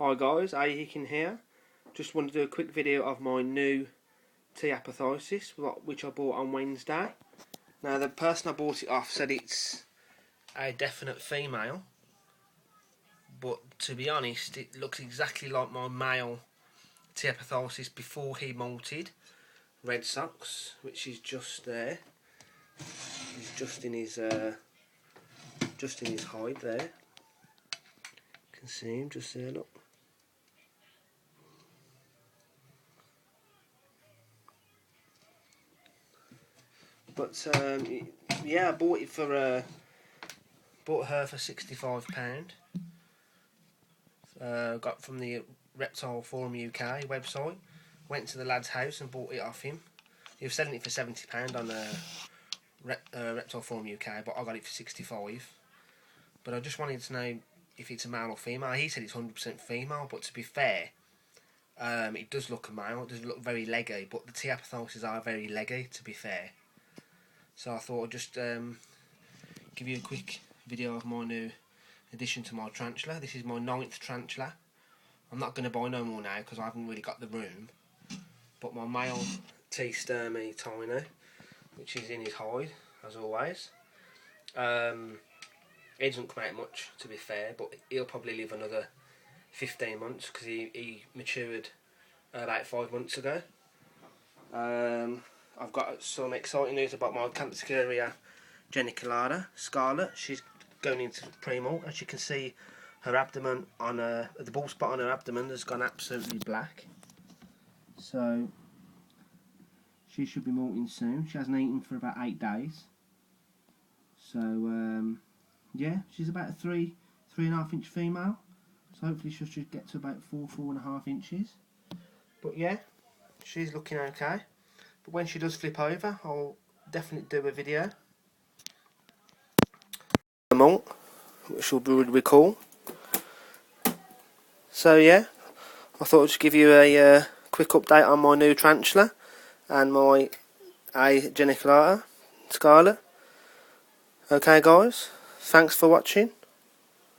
Hi guys, Aihikin here. Just wanted to do a quick video of my new Theraphosa, which I bought on Wednesday. Now the person I bought it off said it's a definite female, but to be honest it looks exactly like my male Theraphosa before he molted. Red socks, which is just there. He's just in his hide there. You can see him just there, look. But yeah, I bought it for bought her for £65. Got from the Reptile Forum UK website. Went to the lad's house and bought it off him. He was selling it for £70 on Reptile Forum UK, but I got it for £65. But I just wanted to know if it's a male or female. He said it's 100% female, but to be fair, it does look a male. It does look very leggy, but the Theraphosa are very leggy, to be fair. So I thought I'd just give you a quick video of my new addition to my tarantula. This is my 9th tarantula. I'm not going to buy no more now because I haven't really got the room. But my male T-Sturmy Tiny, which is in his hide, as always. He doesn't come out much, to be fair, but he'll probably live another 15 months because he matured about 5 months ago. I've got some exciting news about my Cantalouria geniculata scarlet. She's going into pre-molt. As you can see, her abdomen on the bald spot on her abdomen has gone absolutely black. So she should be molting soon. She hasn't eaten for about 8 days. So yeah, she's about a 3.5 inch female. So hopefully she should get to about 4.5 inches. But yeah, she's looking okay. But when she does flip over, I'll definitely do a video. Which will be really cool. So yeah, I thought I'd just give you a quick update on my new tarantula and my geniculata scarlet. Okay guys, thanks for watching.